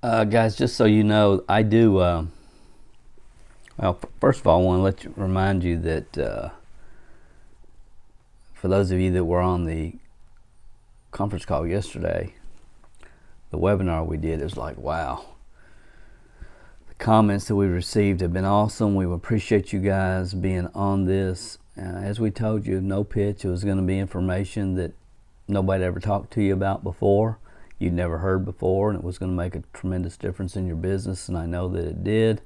Guys, just so you know, I do. Well, first of all, I want to remind you that for those of you that were on the conference call yesterday, the webinar we did, is like, wow. The comments that we received have been awesome. We appreciate you guys being on this. As we told you, no pitch. It was going to be information that nobody ever talked to you about before, you'd never heard before, and it was going to make a tremendous difference in your business, and I know that it did.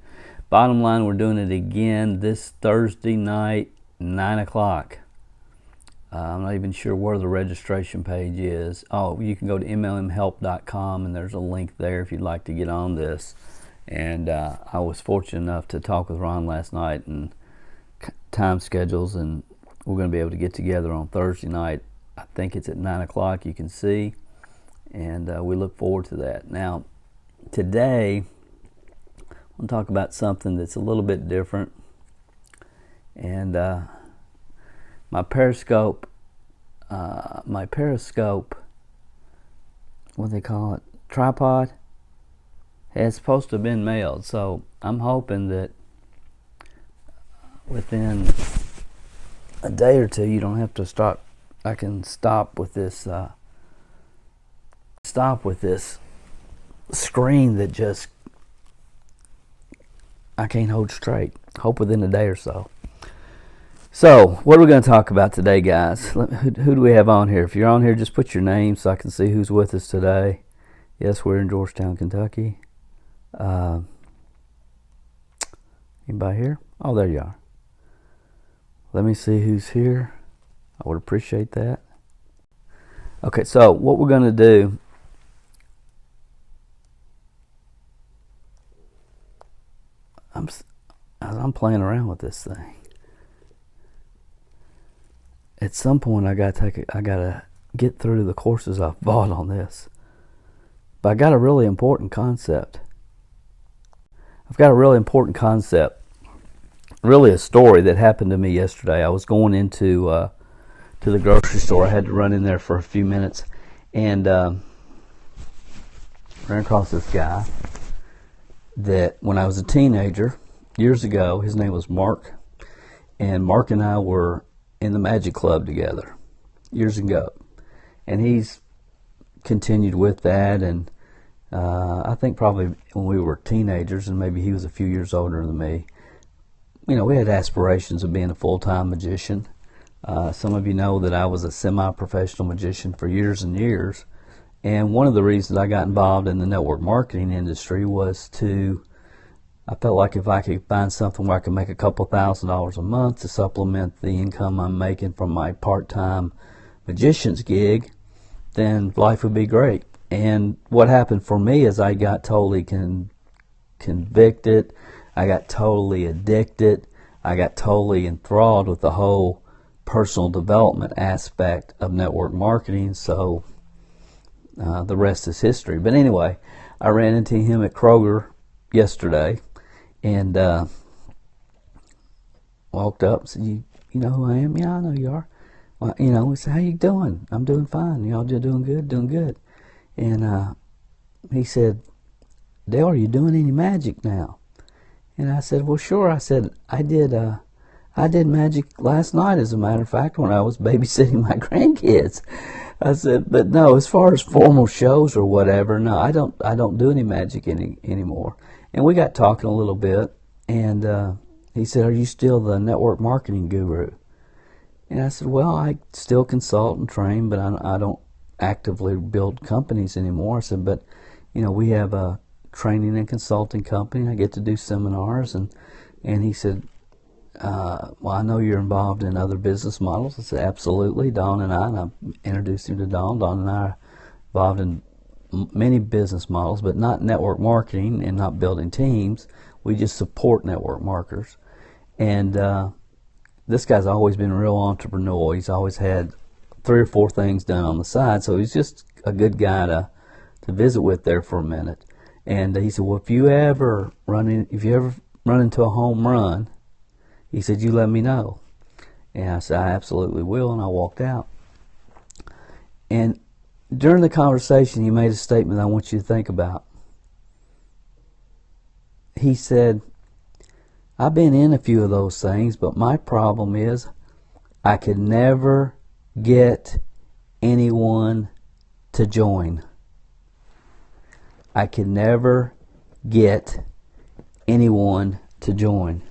Bottom line, we're doing it again this Thursday night, 9 o'clock. I'm not even sure where the registration page is. Oh, you can go to mlmhelp.com, and there's a link there if you'd like to get on this. And I was fortunate enough to talk with Ron last night and time schedules, and we're going to be able to get together on Thursday night. I think it's at 9 o'clock, you can see, and we look forward to that. Now, today, I'm going to talk about something that's a little bit different, and my Periscope, what do they call it, tripod, it's supposed to have been mailed, so I'm hoping that within a day or two you don't have to stop. I can stop with this screen that just I can't hold straight. Hope within a day or so. So what are we going to talk about today, guys? Who do we have on here? If you're on here, just put your name so I can see who's with us today. Yes, we're in Georgetown, Kentucky. Anybody here? Oh, there you are. Let me see who's here. I would appreciate that. Okay, so what we're going to do, I'm playing around with this thing. At some point, I gotta get through the courses I've bought on this. But I got a really important concept. Really a story that happened to me yesterday. I was going into to the grocery store. I had to run in there for a few minutes, and ran across this guy that when I was a teenager years ago, his name was Mark, and Mark and I were in the Magic Club together years ago, and he's continued with that, and I think probably when we were teenagers, and maybe he was a few years older than me, you know, we had aspirations of being a full-time magician. Some of you know that I was a semi-professional magician for years and years, and one of the reasons I got involved in the network marketing industry was I felt like if I could find something where I could make a couple $1,000s a month to supplement the income I'm making from my part-time magician's gig, then life would be great. And what happened for me is I got totally convicted, I got totally addicted, I got totally enthralled with the whole personal development aspect of network marketing, so the rest is history. But anyway, I ran into him at Kroger yesterday, and walked up and said, you know who I am? Yeah, I know you are. Well, you know, he said, how you doing? I'm doing fine. Y'all just doing good? Doing good. And he said, Dale, are you doing any magic now? And I said, well, sure. I said, I did magic last night, as a matter of fact, when I was babysitting my grandkids. I said, but no, as far as formal shows or whatever, no, I don't do any magic anymore. And we got talking a little bit, and he said, are you still the network marketing guru? And I said, well, I still consult and train, but I don't actively build companies anymore. I said, but, you know, we have a training and consulting company. I get to do seminars. And he said, well, I know you're involved in other business models. I said, absolutely. Dawn and I introduced him to Dawn. Dawn and I are involved in many business models, but not network marketing and not building teams. We just support network marketers. And this guy's always been real entrepreneurial. He's always had 3 or 4 things done on the side, so he's just a good guy to visit with there for a minute. And he said, well, if you ever run into a home run, he said, you let me know. And I said, I absolutely will, and I walked out. And during the conversation, he made a statement I want you to think about. he said, I've been in a few of those things, but my problem is I could never get anyone to join. I could never get anyone to join.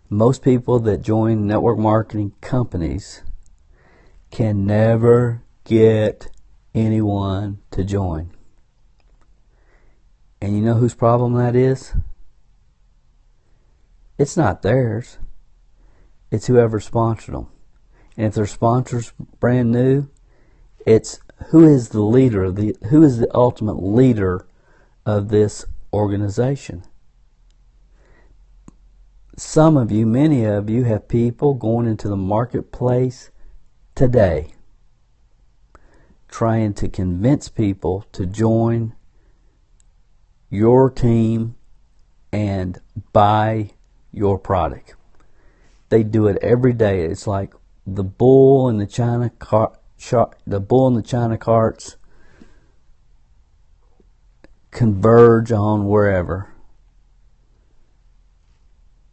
Most people that join network marketing companies can never get anyone to join. And you know whose problem that is? It's not theirs. It's whoever sponsored them. And if their sponsor's brand new, it's who is the leader of who is the ultimate leader of this organization. Some of you, many of you, have people going into the marketplace today trying to convince people to join your team and buy your product. They do it every day. It's like the bull in the China carts converge on wherever.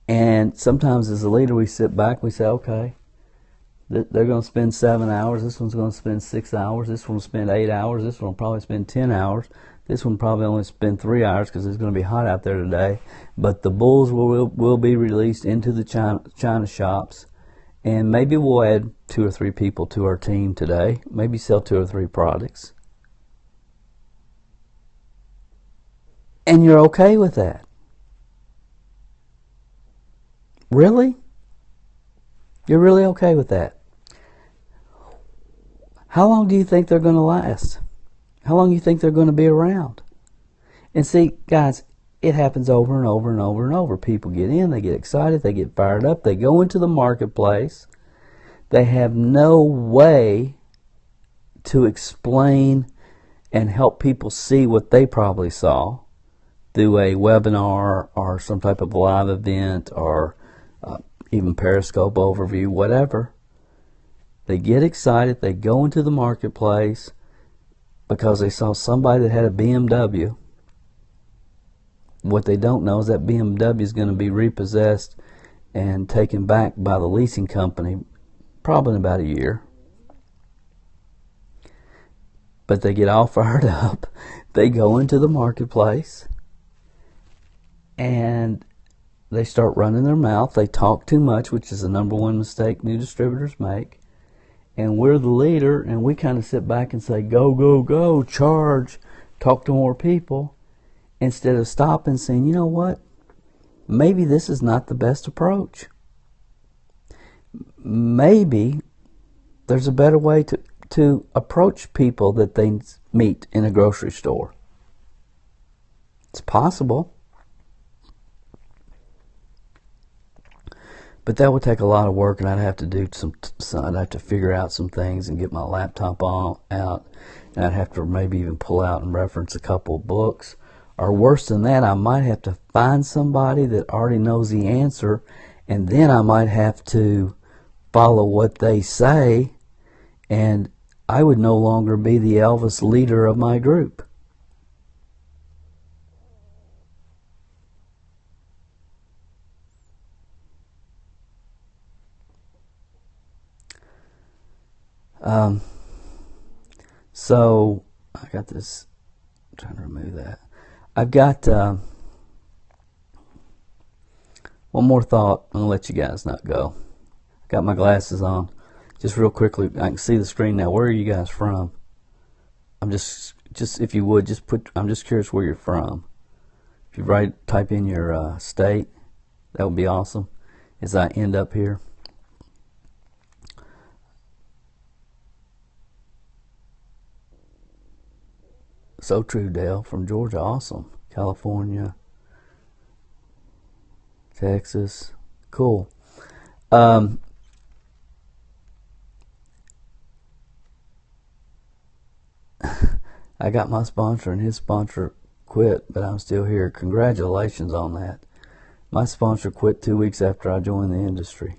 And sometimes as a leader we sit back and we say, okay, they're going to spend 7 hours, this one's going to spend 6 hours, this one will spend 8 hours, this one will probably spend 10 hours, this one probably only spend 3 hours because it's going to be hot out there today. But the bulls will be released into the China shops, and maybe we'll add 2 or 3 people to our team today, maybe sell 2 or 3 products. And you're okay with that? Really? You're really okay with that? How long do you think they're going to last? How long do you think they're going to be around? And see, guys, it happens over and over and over and over. People get in, they get excited, they get fired up, they go into the marketplace. They have no way to explain and help people see what they probably saw through a webinar or some type of live event or even Periscope overview, whatever. They get excited, they go into the marketplace because they saw somebody that had a BMW. What they don't know is that BMW is going to be repossessed and taken back by the leasing company probably in about a year. But they get all fired up. They go into the marketplace and they start running their mouth. They talk too much, which is the #1 mistake new distributors make. And we're the leader, and we kind of sit back and say, go, go, go, charge, talk to more people, instead of stopping and saying, you know what, maybe this is not the best approach. Maybe there's a better way to approach people that they meet in a grocery store. It's possible. But that would take a lot of work, and I'd have to do I'd have to figure out some things and get my laptop out, and I'd have to maybe even pull out and reference a couple of books. Or worse than that, I might have to find somebody that already knows the answer, and then I might have to follow what they say, and I would no longer be the Elvis leader of my group. So I got this, I'm trying to remove that. I've got one more thought. I'm going to let you guys not go. Got my glasses on. Just real quickly, I can see the screen now. Where are you guys from? I'm just if you would, I'm just curious where you're from. If you type in your state, that would be awesome as I end up here. So true, Dale. From Georgia, awesome. California, Texas, cool. I got my sponsor and his sponsor quit, but I'm still here. Congratulations on that. My sponsor quit 2 weeks after I joined the industry.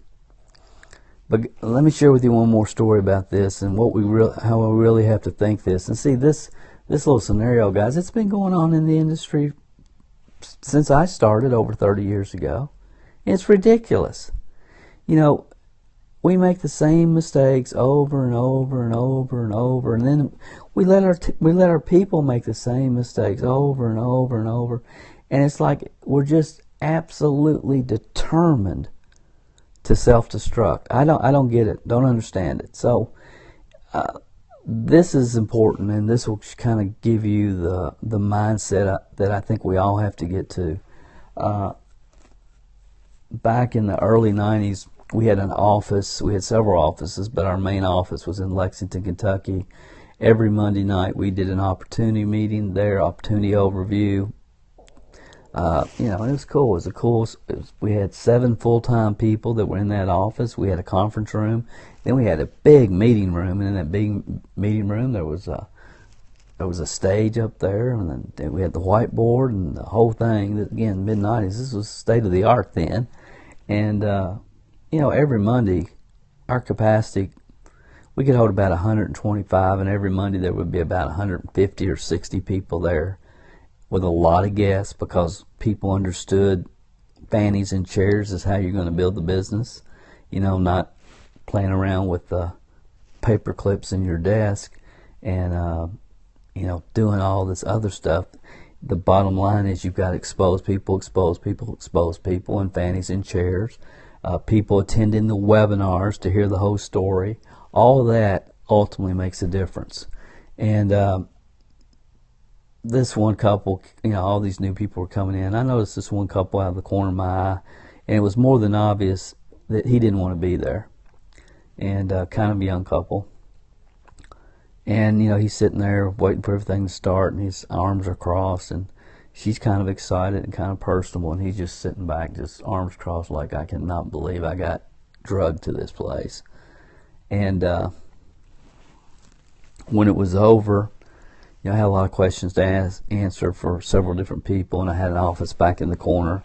But let me share with you one more story about this and how we really have to think this. And see, this this little scenario, guys, it's been going on in the industry since I started over 30 years ago. It's ridiculous. You know, we make the same mistakes over and over and over and over, and then we let our people make the same mistakes over and over and over, and it's like we're just absolutely determined to self-destruct. I don't get it. Don't understand it. So this is important, and this will kind of give you the mindset that I think we all have to get to. Back in the early 90s, we had an office. We had several offices, but our main office was in Lexington, Kentucky. Every Monday night, we did an opportunity meeting there, opportunity overview. You know, it was cool. We had 7 full-time people that were in that office. We had a conference room. Then we had a big meeting room, and in that big meeting room, there was a stage up there, and then we had the whiteboard and the whole thing. Again, mid-90s. This was state of the art then, and you know, every Monday, our capacity, we could hold about 125, and every Monday there would be about 150 or 60 people there, with a lot of guests, because people understood fannies and chairs is how you're going to build the business. You know, not playing around with paper clips in your desk and you know, doing all this other stuff. The bottom line is you've got to expose people, and fannies and chairs. People attending the webinars to hear the whole story. All of that ultimately makes a difference. And this one couple, you know, all these new people were coming in. I noticed this one couple out of the corner of my eye, and it was more than obvious that he didn't want to be there. And kind of a young couple. And, you know, he's sitting there waiting for everything to start, and his arms are crossed, and she's kind of excited and kind of personable, and he's just sitting back, just arms crossed, like, I cannot believe I got drugged to this place. And when it was over, you know, I had a lot of questions to answer for several different people, and I had an office back in the corner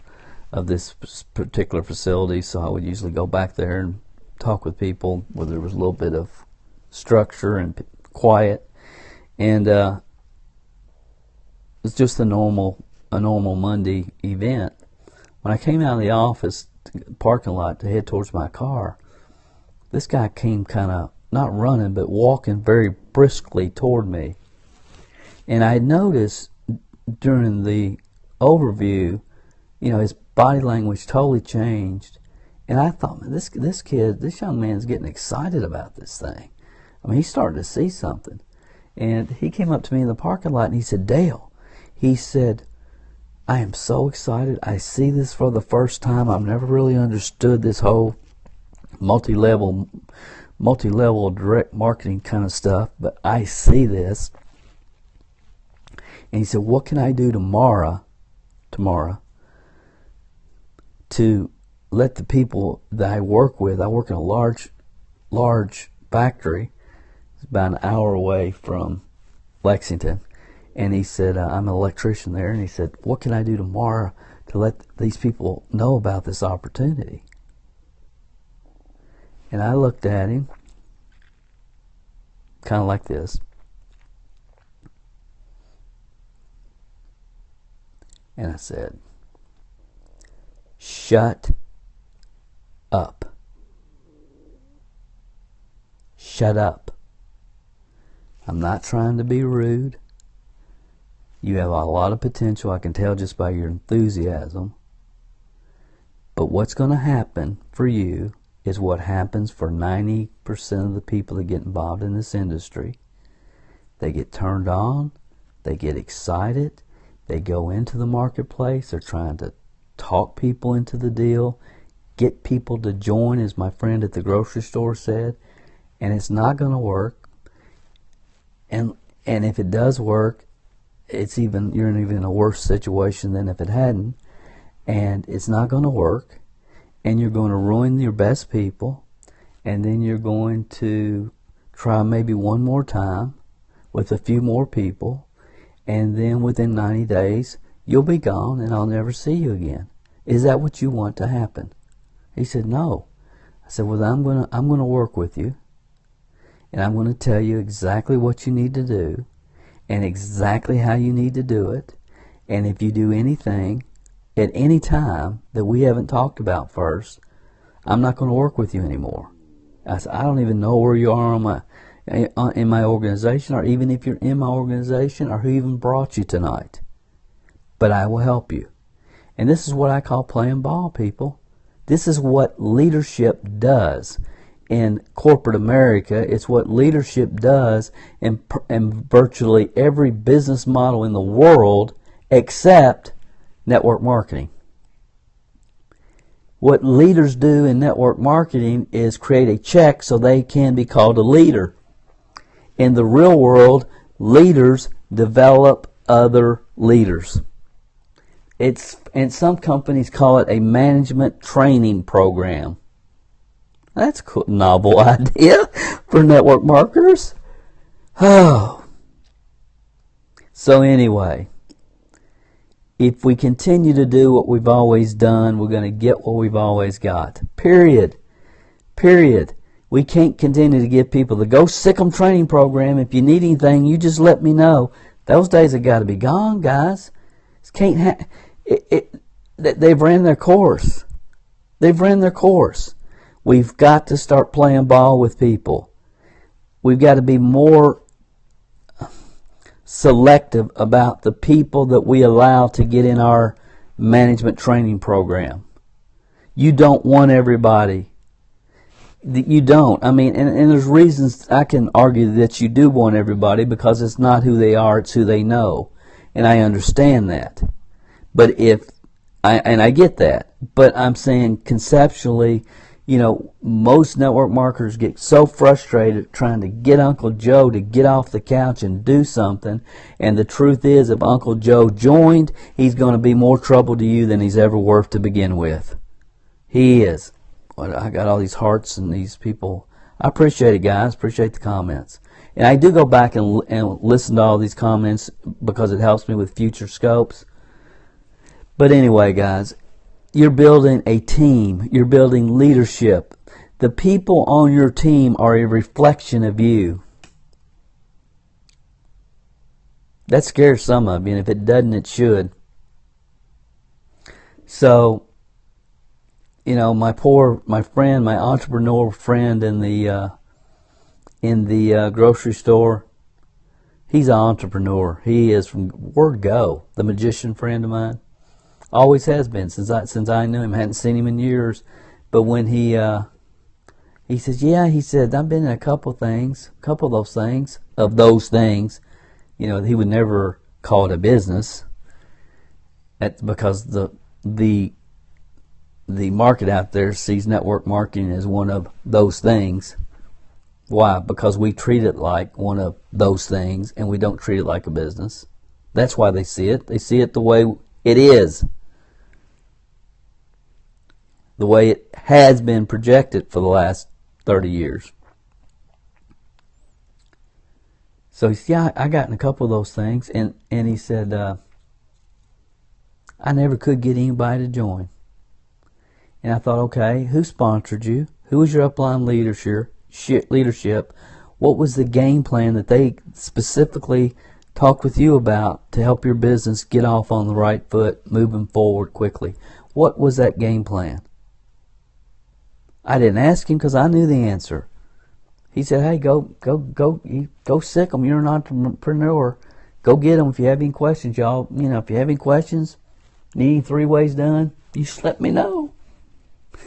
of this particular facility, so I would usually go back there and talk with people where there was a little bit of structure and quiet. And it was just a normal Monday event. When I came out of the office parking lot to head towards my car, this guy came kind of, not running, but walking very briskly toward me. And I noticed during the overview, you know, his body language totally changed. And I thought, man, this young man's getting excited about this thing. I mean, he's starting to see something. And he came up to me in the parking lot and he said, Dale, he said, I am so excited. I see this for the first time. I've never really understood this whole multi-level direct marketing kind of stuff, but I see this. And he said, what can I do tomorrow to let the people that I work with, I work in a large factory, it's about an hour away from Lexington, and he said, I'm an electrician there, and he said, what can I do tomorrow to let these people know about this opportunity? And I looked at him kind of like this, and I said, shut up. Shut up. I'm not trying to be rude. You have a lot of potential, I can tell just by your enthusiasm. But what's going to happen for you is what happens for 90% of the people that get involved in this industry. They get turned on, they get excited, they go into the marketplace, they're trying to talk people into the deal, get people to join, as my friend at the grocery store said, and it's not going to work. And if it does work, you're in even a worse situation than if it hadn't. And it's not going to work, and you're going to ruin your best people, and then you're going to try maybe one more time with a few more people, and then within 90 days you'll be gone and I'll never see you again. Is that what you want to happen? He said, no. I said, well, I'm going to work with you, and I'm going to tell you exactly what you need to do, and exactly how you need to do it. And if you do anything at any time that we haven't talked about first, I'm not going to work with you anymore. I said, I don't even know where you are in my organization, or even if you're in my organization, or who even brought you tonight. But I will help you. And this is what I call playing ball, people. This is what leadership does in corporate America. It's what leadership does in virtually every business model in the world except network marketing. What leaders do in network marketing is create a check so they can be called a leader. In the real world, leaders develop other leaders. And some companies call it a management training program. That's a cool, novel idea for network marketers. Oh. So anyway, if we continue to do what we've always done, we're going to get what we've always got. Period. Period. We can't continue to give people the Go Sick 'em training program. If you need anything, you just let me know. Those days have got to be gone, guys. They've ran their course. They've ran their course. We've got to start playing ball with people. We've got to be more selective about the people that we allow to get in our management training program. You don't want everybody. You don't. I mean, and there's reasons I can argue that you do want everybody, because it's not who they are, it's who they know. And I understand that. But I get that. But I'm saying conceptually, most network marketers get so frustrated trying to get Uncle Joe to get off the couch and do something. And the truth is, if Uncle Joe joined, he's going to be more trouble to you than he's ever worth to begin with. He is. I got all these hearts and these people. I appreciate it, guys. Appreciate the comments. And I do go back and listen to all these comments because it helps me with future scopes. But anyway, guys, you're building a team. You're building leadership. The people on your team are a reflection of you. That scares some of you, and if it doesn't, it should. So, my friend, my entrepreneur friend in the grocery store, he's an entrepreneur. He is from word go. The magician friend of mine. Always has been since I knew him. Hadn't seen him in years, but when he says, yeah, he said, I've been in a couple of those things. He would never call it a business. That's because the market out there sees network marketing as one of those things. Why? Because we treat it like one of those things, and we don't treat it like a business. That's why they see it. They see it the way it is. The way it has been projected for the last 30 years. So he said, yeah, I got in a couple of those things. And he said, I never could get anybody to join. And I thought, okay, who sponsored you? Who was your upline leadership? What was the game plan that they specifically talked with you about to help your business get off on the right foot, moving forward quickly? What was that game plan? I didn't ask him because I knew the answer. He said, hey, go sick 'em. You're an entrepreneur. Go get them. If you have any questions, y'all, if you have any questions, need any 3 ways done, you just let me know.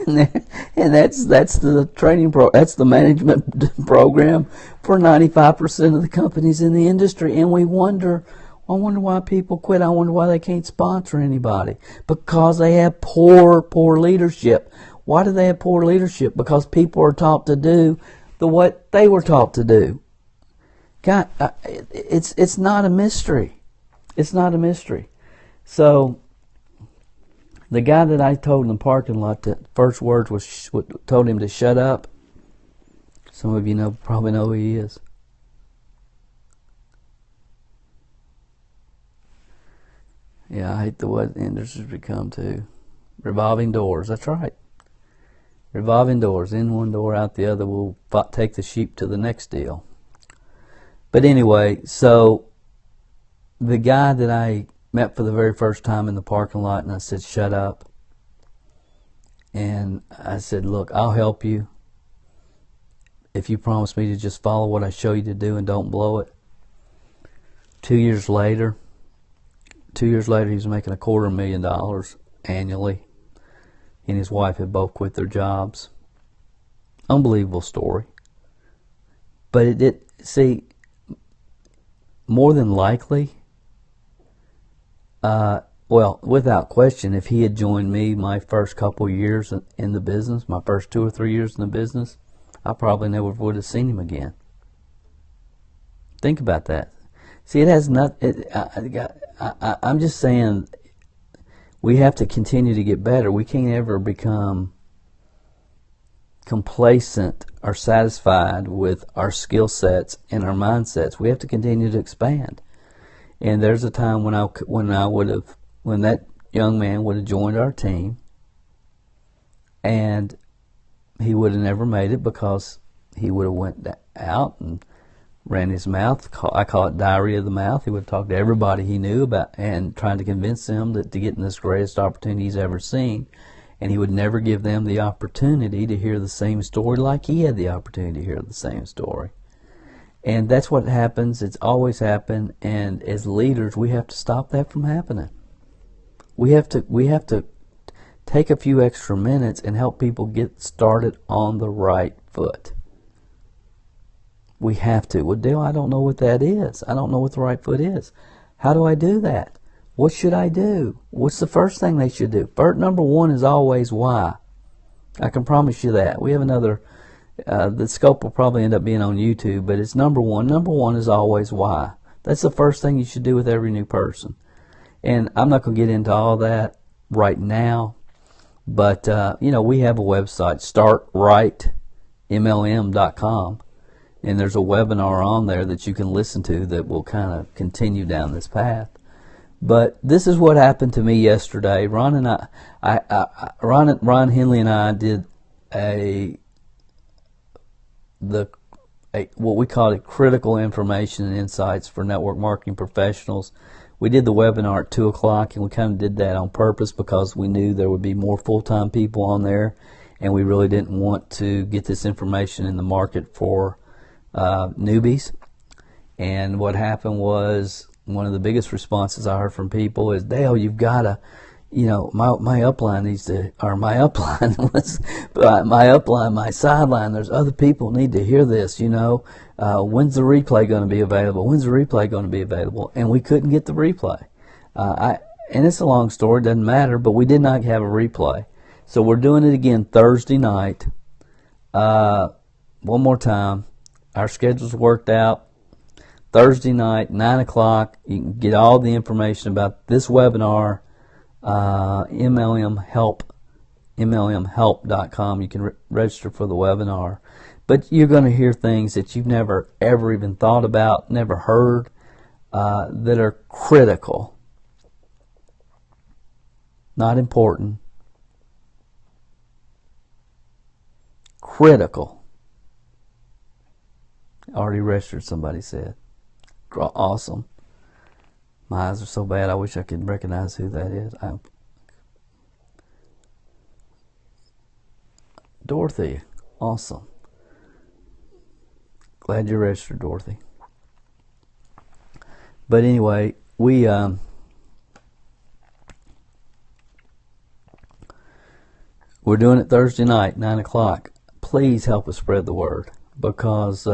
And that's the training that's the management program for 95% of the companies in the industry. And I wonder why people quit. I wonder why they can't sponsor anybody. Because they have poor leadership. Why do they have poor leadership? Because people are taught to do what they were taught to do. God, it's not a mystery. It's not a mystery. So the guy that I told in the parking lot that first words was told him to shut up. Some of you probably know who he is. Yeah, I hate what the industry's become too. Revolving doors. That's right. Revolving doors. In one door, out the other. We'll take the sheep to the next deal. But anyway, so the guy that I met for the very first time in the parking lot, and I said, shut up. And I said, look, I'll help you if you promise me to just follow what I show you to do and don't blow it. 2 years later, he was making $250,000 annually. He and his wife had both quit their jobs. Unbelievable story. But it did, see, more than likely, well, without question, if he had joined me my first couple years in the business, my first 2 or 3 years in the business, I probably never would have seen him again. Think about that. See, it has not. I'm just saying, we have to continue to get better. We can't ever become complacent or satisfied with our skill sets and our mindsets. We have to continue to expand. And there's a time when that young man would have joined our team, and he would have never made it because he would have went out and ran his mouth. I call it diarrhea of the mouth. He would talk to everybody he knew about and trying to convince them that to get in this greatest opportunity he's ever seen. And he would never give them the opportunity to hear the same story like he had the opportunity to hear the same story. And that's what happens. It's always happened. And as leaders, we have to stop that from happening. We have to take a few extra minutes and help people get started on the right foot. We have to. Well, Dale, I don't know what that is. I don't know what the right foot is. How do I do that? What should I do? What's the first thing they should do? Number one is always why. I can promise you that. We have another, the scope will probably end up being on YouTube, but it's number one. Number one is always why. That's the first thing you should do with every new person. And I'm not going to get into all that right now, but, we have a website, startrightmlm.com. And there's a webinar on there that you can listen to that will kind of continue down this path. But this is what happened to me yesterday. Ron Henley and I did what we call it critical information and insights for network marketing professionals. We did the webinar at 2 o'clock, and we kind of did that on purpose because we knew there would be more full-time people on there, and we really didn't want to get this information in the market for newbies. And what happened was, one of the biggest responses I heard from people is, Dale, you've got to, my upline needs to, or my upline was, my sideline, there's other people need to hear this, when's the replay going to be available? When's the replay going to be available? And we couldn't get the replay. And it's a long story, doesn't matter, but we did not have a replay. So we're doing it again Thursday night. One more time. Our schedule's worked out. Thursday night, 9 o'clock. You can get all the information about this webinar, MLMhelp.com. You can register for the webinar. But you're going to hear things that you've never, ever even thought about, never heard, that are critical. Not important. Critical. Already registered, somebody said. Awesome. My eyes are so bad, I wish I could recognize who that is. Dorothy. Awesome. Glad you're registered, Dorothy. But anyway, we're doing it Thursday night, 9 o'clock. Please help us spread the word, because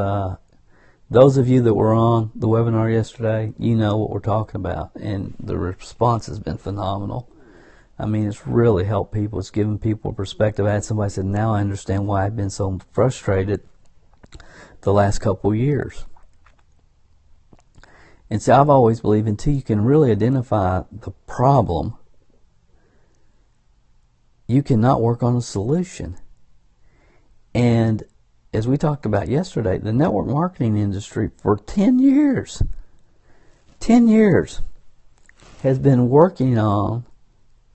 those of you that were on the webinar yesterday, you know what we're talking about, and the response has been phenomenal. I mean, it's really helped people. It's given people perspective. I had somebody said, now I understand why I've been so frustrated the last couple years. And so I've always believed until you can really identify the problem, you cannot work on a solution. And as we talked about yesterday, the network marketing industry for 10 years has been working on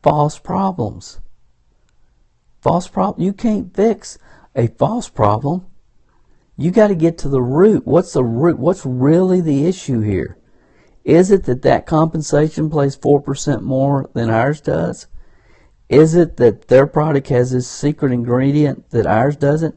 false problems. You can't fix a false problem. You got to get to the root. What's the root? What's really the issue here? Is it that that compensation pays 4% more than ours does? Is it that their product has this secret ingredient that ours doesn't?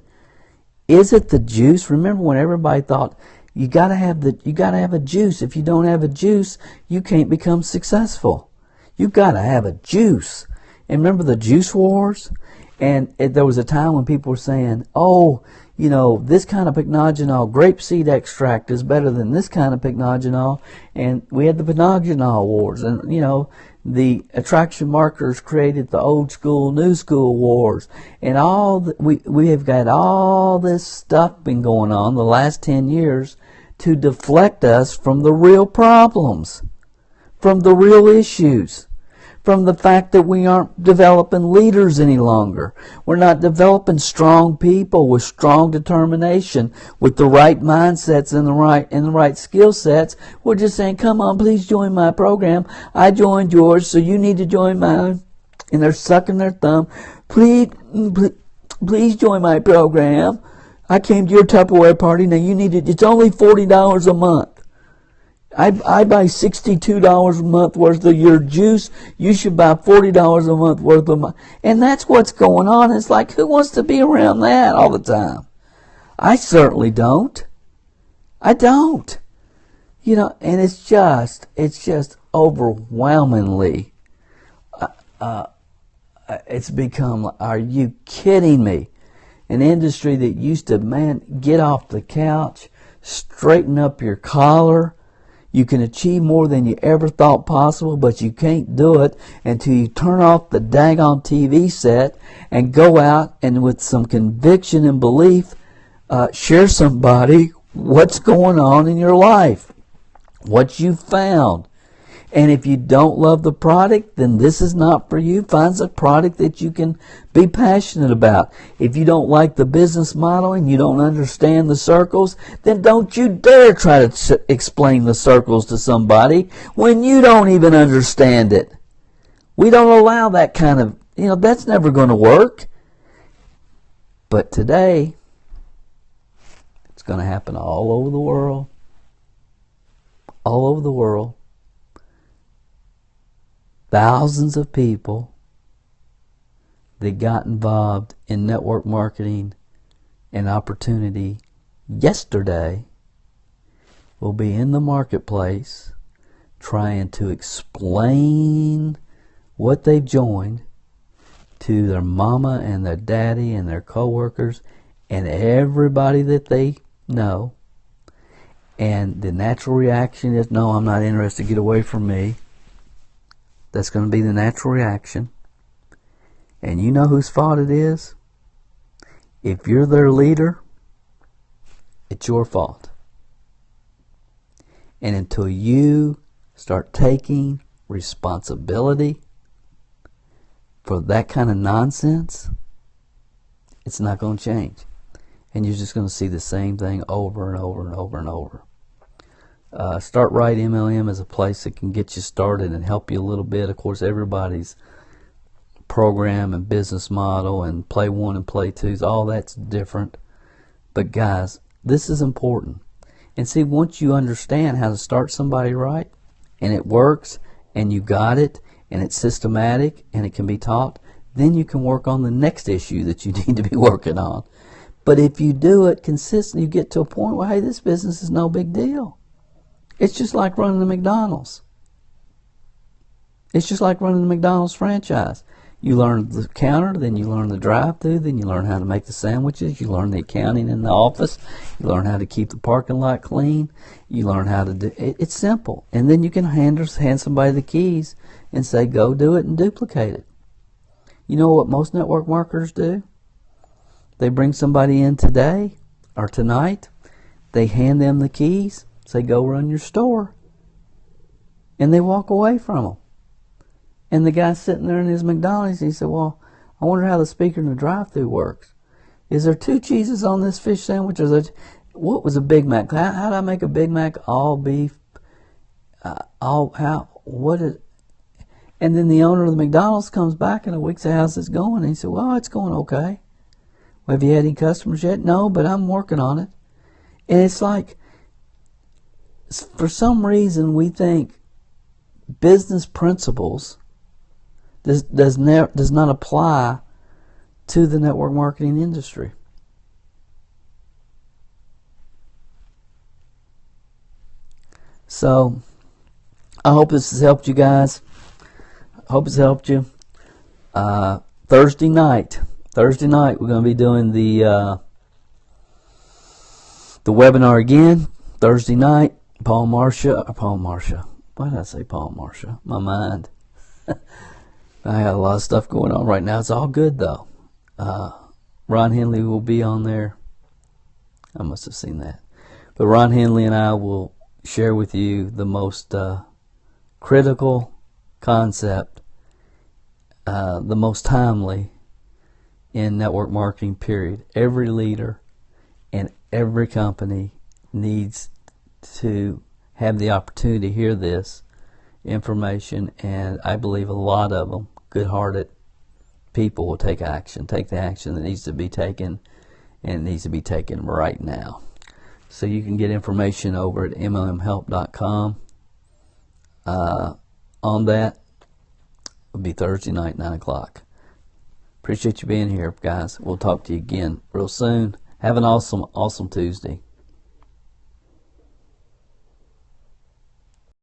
Is it the juice? Remember when everybody thought you gotta have a juice. If you don't have a juice, you can't become successful. You gotta have a juice. And remember the juice wars? And there was a time when people were saying, oh, you know, this kind of pycnogenol, grapeseed extract is better than this kind of pycnogenol. And we had the pycnogenol wars. And, you know, the attraction marketers created the old school, new school wars. And we have got all this stuff been going on the last 10 years to deflect us from the real problems, from the real issues, from the fact that we aren't developing leaders any longer. We're not developing strong people with strong determination, with the right mindsets and the right skill sets. We're just saying, come on, please join my program. I joined yours, so you need to join mine. And they're sucking their thumb. Please join my program. I came to your Tupperware party. Now you need it. It's only $40 a month. I buy $62 a month worth of your juice. You should buy $40 a month worth of mine. And that's what's going on. It's like, who wants to be around that all the time? I certainly don't. I don't. You know, and it's just overwhelmingly, it's become, are you kidding me? An industry that used to, man, get off the couch, straighten up your collar. You can achieve more than you ever thought possible, but you can't do it until you turn off the daggone TV set and go out and with some conviction and belief, share somebody what's going on in your life, what you found. And if you don't love the product, then this is not for you. Find a product that you can be passionate about. If you don't like the business model and you don't understand the circles, then don't you dare try to explain the circles to somebody when you don't even understand it. We don't allow that kind of, that's never going to work. But today, it's going to happen all over the world. All over the world. Thousands of people that got involved in network marketing and opportunity yesterday will be in the marketplace trying to explain what they've joined to their mama and their daddy and their coworkers and everybody that they know. And the natural reaction is, no, I'm not interested, get away from me. That's going to be the natural reaction. And you know whose fault it is? If you're their leader, it's your fault. And until you start taking responsibility for that kind of nonsense, it's not going to change. And you're just going to see the same thing over and over and over and over. Start Right MLM is a place that can get you started and help you a little bit. Of course, everybody's program and business model and play one and play twos, all that's different. But guys, this is important. And see, once you understand how to start somebody right, and it works, and you got it, and it's systematic, and it can be taught, then you can work on the next issue that you need to be working on. But if you do it consistently, you get to a point where, hey, this business is no big deal. It's just like running the McDonald's. It's just like running the McDonald's franchise. You learn the counter, then you learn the drive-thru, then you learn how to make the sandwiches, you learn the accounting in the office, you learn how to keep the parking lot clean, you learn how to do it. It's simple. And then you can hand somebody the keys and say, go do it and duplicate it. You know what most network marketers do? They bring somebody in today or tonight, they hand them the keys, say, go run your store. And they walk away from them. And the guy's sitting there in his McDonald's, he said, well, I wonder how the speaker in the drive-thru works. Is there 2 cheeses on this fish sandwich? What was a Big Mac? How do I make a Big Mac? All beef? And then the owner of the McDonald's comes back in a week and says, how's this going? And he said, well, it's going okay. Well, have you had any customers yet? No, but I'm working on it. And it's like, for some reason we think business principles does not apply to the network marketing industry. So I hope this has helped you guys. I hope it's helped you. Thursday night we're going to be doing the webinar again. Thursday night. Paul Marcia. Why did I say Paul Marcia? My mind. I got a lot of stuff going on right now. It's all good though. Ron Henley will be on there. I must have seen that. But Ron Henley and I will share with you the most critical concept, the most timely in network marketing, period. Every leader and every company needs to have the opportunity to hear this information, and I believe a lot of them, good-hearted people, will take the action that needs to be taken, and it needs to be taken right now. So you can get information over at mlmhelp.com on that. It'll be Thursday night, 9 o'clock. Appreciate you being here, guys. We'll talk to you again real soon. Have an awesome Tuesday.